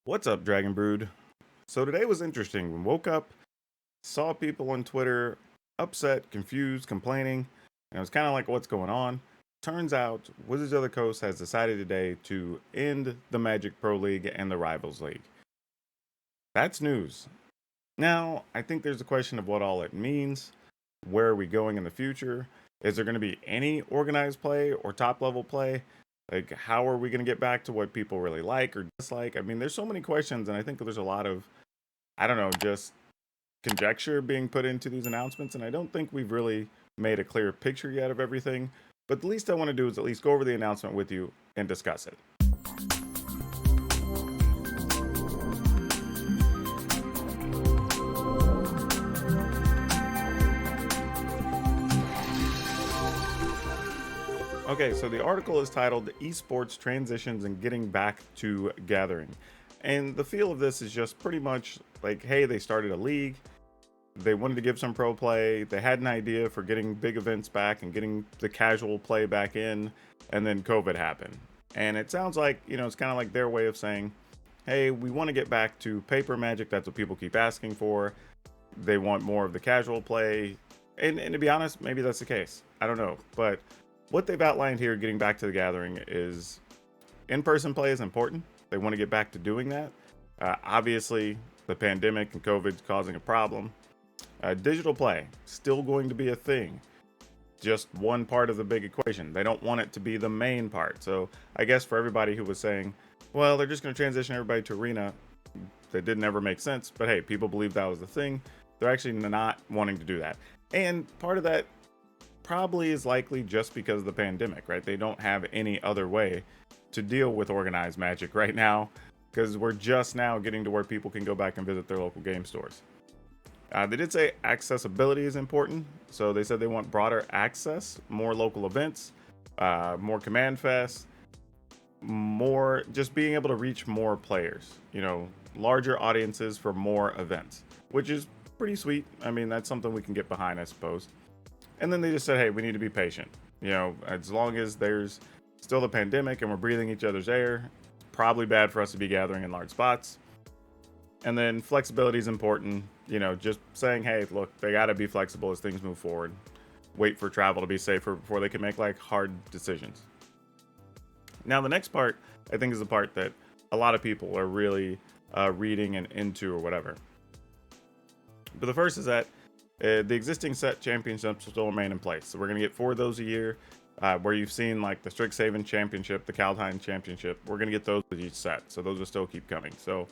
What's up, Dragon Brood? So today was interesting. We woke up, saw people on Twitter upset, confused, complaining, and it was kind of like, what's going on? Turns out, Wizards of the Coast has decided today to end the Magic Pro League and the Rivals League. That's news. Now, I think there's a question of what all it means. Where are we going in the future? Is there going to be any organized play or top level play? Like, how are we going to get back to what people really like or dislike? I mean, there's so many questions, and I think there's a lot of, I don't know, just conjecture being put into these announcements, and I don't think we've really made a clear picture yet of everything. But the least I want to do is at least go over the announcement with you and discuss it. Okay, so the article is titled Esports Transitions and Getting Back to Gathering. And the feel of this is just pretty much like, hey, they started a league. They wanted to give some pro play. They had an idea for getting big events back and getting the casual play back in. And then COVID happened. And it sounds like, it's kind of like their way of saying, hey, we want to get back to paper Magic. That's what people keep asking for. They want more of the casual play. And to be honest, maybe that's the case. I don't know. But what they've outlined here, getting back to the gathering, is in-person play is important. They want to get back to doing that. Obviously, the pandemic and COVID's causing a problem. Digital play, still going to be a thing. Just one part of the big equation. They don't want it to be the main part. So I guess for everybody who was saying, well, they're just going to transition everybody to Arena, that didn't ever make sense. But hey, people believe that was the thing. They're actually not wanting to do that. And part of that probably is likely just because of the pandemic, right? They don't have any other way to deal with organized Magic right now because we're just now getting to where people can go back and visit their local game stores. They did say accessibility is important. So they said they want broader access, more local events, more command fests, more just being able to reach more players, larger audiences for more events, which is pretty sweet. I mean, that's something we can get behind, I suppose. And then they just said, hey, we need to be patient. As long as there's still the pandemic and we're breathing each other's air, it's probably bad for us to be gathering in large spots. And then flexibility is important. Just saying, hey, look, they got to be flexible as things move forward. Wait for travel to be safer before they can make hard decisions. Now, the next part, I think, is the part that a lot of people are really reading and into or whatever. But the first is that the existing set championships will still remain in place. So we're going to get 4 of those a year, where you've seen the Strixhaven Championship, the Kaldheim Championship. We're going to get those with each set. So those will still keep coming. So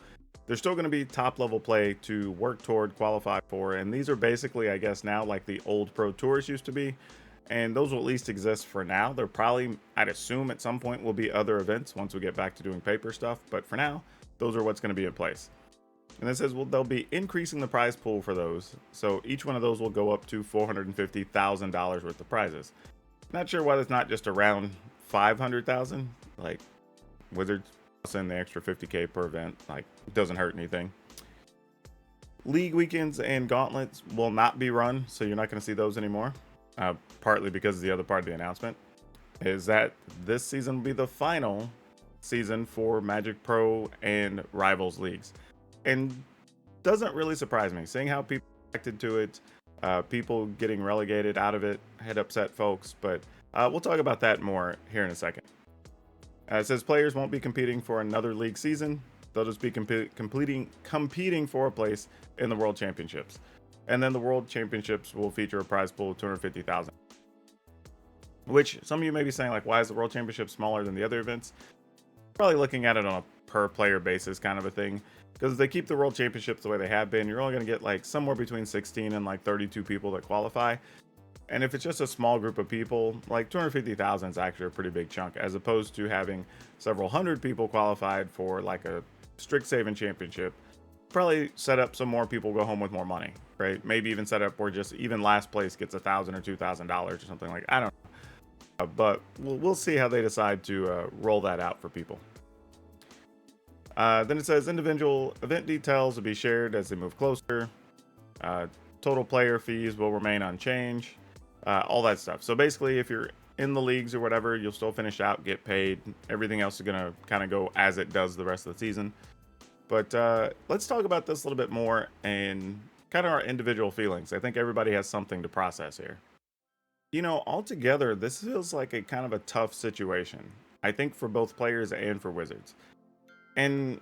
there's still going to be top level play to work toward, qualify for. And these are basically, I guess, now like the old Pro Tours used to be. And those will at least exist for now. There probably, I'd assume at some point, will be other events once we get back to doing paper stuff. But for now, those are what's going to be in place. And it says, well, they'll be increasing the prize pool for those. So each one of those will go up to $450,000 worth of prizes. Not sure why that's not just around 500,000. Like, Wizards send the extra 50K per event. It doesn't hurt anything. League weekends and gauntlets will not be run, so you're not going to see those anymore. Partly because of the other part of the announcement is that this season will be the final season for Magic Pro and Rivals leagues. And doesn't really surprise me, seeing how people reacted to it, people getting relegated out of it had upset folks, but we'll talk about that more here in a second. It says players won't be competing for another league season. They'll just be competing for a place in the World Championships. And then the World Championships will feature a prize pool of $250,000. Which some of you may be saying, why is the World Championship smaller than the other events? Probably looking at it on a per player basis kind of a thing. Because if they keep the World Championships the way they have been, you're only going to get somewhere between 16 and 32 people that qualify. And if it's just a small group of people, 250,000 is actually a pretty big chunk, as opposed to having several hundred people qualified for a Strixhaven Championship. Probably set up so more people go home with more money, right? Maybe even set up where just even last place gets $1,000 or $2,000 or something I don't know. But we'll see how they decide to roll that out for people. Then it says individual event details will be shared as they move closer. Total player fees will remain unchanged. All that stuff. So basically, if you're in the leagues or whatever, you'll still finish out, get paid. Everything else is going to kind of go as it does the rest of the season. But let's talk about this a little bit more and kind of our individual feelings. I think everybody has something to process here. Altogether, this feels like a kind of a tough situation. I think for both players and for Wizards. And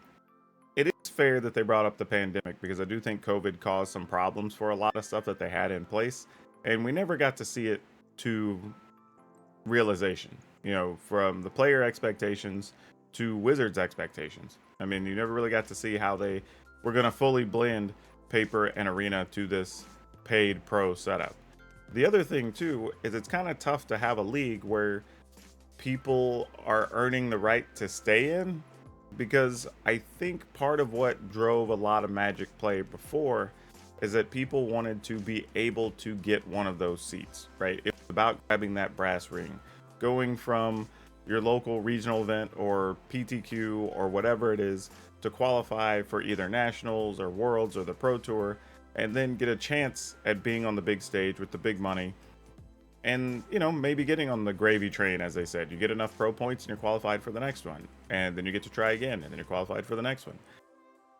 it is fair that they brought up the pandemic because I do think COVID caused some problems for a lot of stuff that they had in place. And we never got to see it to realization, from the player expectations to Wizards expectations. I mean, you never really got to see how they were going to fully blend paper and arena to this paid pro setup. The other thing, too, is it's kind of tough to have a league where people are earning the right to stay in because I think part of what drove a lot of Magic play before is that people wanted to be able to get one of those seats, right? It's about grabbing that brass ring, going from your local regional event or PTQ or whatever it is to qualify for either nationals or worlds or the pro tour, and then get a chance at being on the big stage with the big money. And, maybe getting on the gravy train, as they said. You get enough pro points and you're qualified for the next one. And then you get to try again, and then you're qualified for the next one.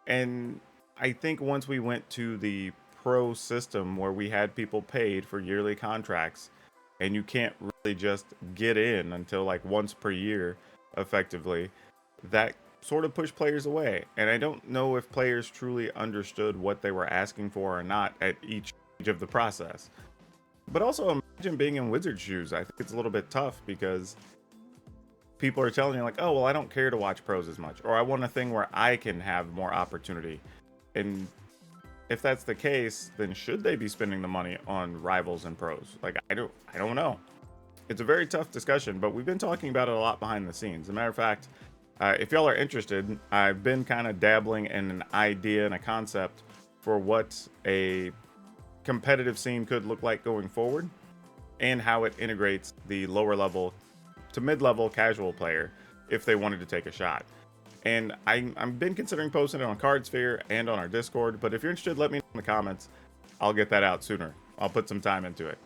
And I think once we went to the pro system where we had people paid for yearly contracts, and you can't really just get in until like once per year, effectively, that sort of pushed players away. And I don't know if players truly understood what they were asking for or not at each stage of the process. But also imagine being in Wizard shoes. I think it's a little bit tough because people are telling you like, oh, well, I don't care to watch pros as much, or I want a thing where I can have more opportunity. And if that's the case, then should they be spending the money on rivals and pros? Like, I don't know. It's a very tough discussion, but we've been talking about it a lot behind the scenes. As a matter of fact, if y'all are interested, I've been kind of dabbling in an idea and a concept for what a competitive scene could look like going forward and how it integrates the lower level to mid-level casual player if they wanted to take a shot. And I've been considering posting it on Cardsphere and on our Discord, but if you're interested, let me know in the comments. I'll get that out sooner. I'll put some time into it.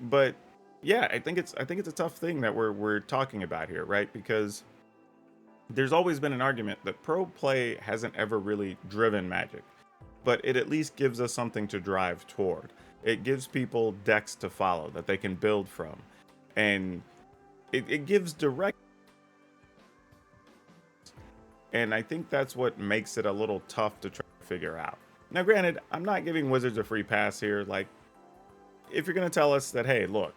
But yeah, I think it's a tough thing that we're talking about here, right? Because there's always been an argument that pro play hasn't ever really driven Magic, but it at least gives us something to drive toward. It gives people decks to follow that they can build from. And it gives direct. And I think that's what makes it a little tough to try to figure out. Now, granted, I'm not giving Wizards a free pass here. Like, if you're going to tell us that, hey, look,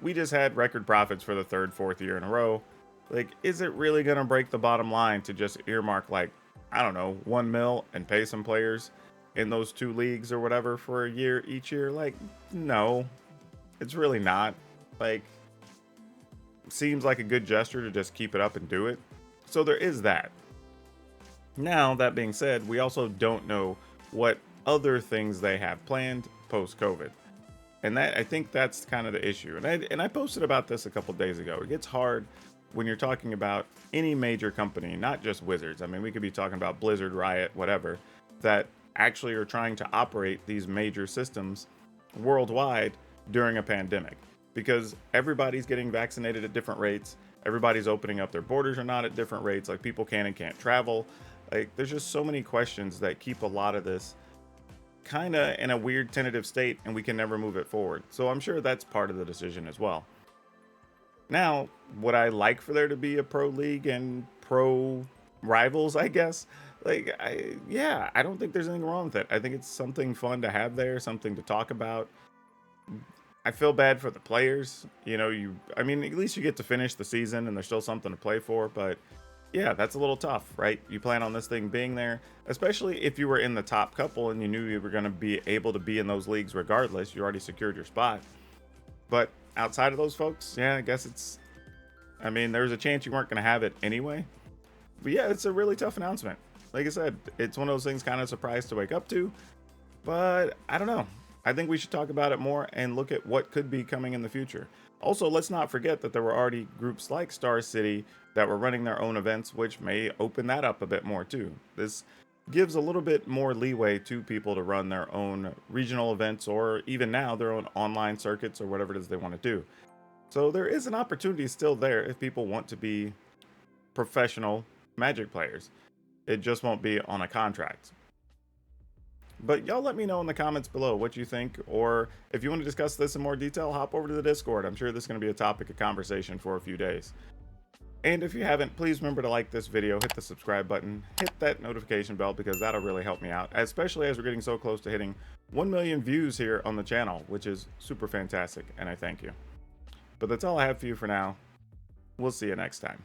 we just had record profits for the third, fourth year in a row, like, is it really going to break the bottom line to just earmark, like, I don't know, 1 mil and pay some players in those two leagues or whatever for a year each year? Like, no, it's really not. Like, seems like a good gesture to just keep it up and do it. So there is that. Now, that being said, we also don't know what other things they have planned post-COVID. And that, I think that's kind of the issue. And I posted about this a couple days ago. It gets hard when you're talking about any major company, not just Wizards. I mean, we could be talking about Blizzard, Riot, whatever, that actually are trying to operate these major systems worldwide during a pandemic. Because everybody's getting vaccinated at different rates. Everybody's opening up their borders or not at different rates. Like, people can and can't travel. Like, there's just so many questions that keep a lot of this kind of in a weird tentative state, and we can never move it forward. So I'm sure that's part of the decision as well. Now, would I like for there to be a pro league and pro rivals, I guess? Like, I don't think there's anything wrong with it. I think it's something fun to have there, something to talk about. I feel bad for the players. I mean, at least you get to finish the season and there's still something to play for, but yeah, that's a little tough, right? You plan on this thing being there, especially if you were in the top couple and you knew you were going to be able to be in those leagues regardless. You already secured your spot. But outside of those folks, yeah, I guess there was a chance you weren't going to have it anyway. But yeah, it's a really tough announcement. Like I said, it's one of those things kind of surprised to wake up to, but I don't know. I think we should talk about it more and look at what could be coming in the future. Also, let's not forget that there were already groups like Star City that were running their own events, which may open that up a bit more too. This gives a little bit more leeway to people to run their own regional events, or even now their own online circuits or whatever it is they want to do. So there is an opportunity still there if people want to be professional Magic players. It just won't be on a contract. But y'all let me know in the comments below what you think, or if you want to discuss this in more detail, hop over to the Discord. I'm sure this is going to be a topic of conversation for a few days. And if you haven't, please remember to like this video, hit the subscribe button, hit that notification bell, because that'll really help me out, especially as we're getting so close to hitting 1 million views here on the channel, which is super fantastic, and I thank you. But that's all I have for you for now. We'll see you next time.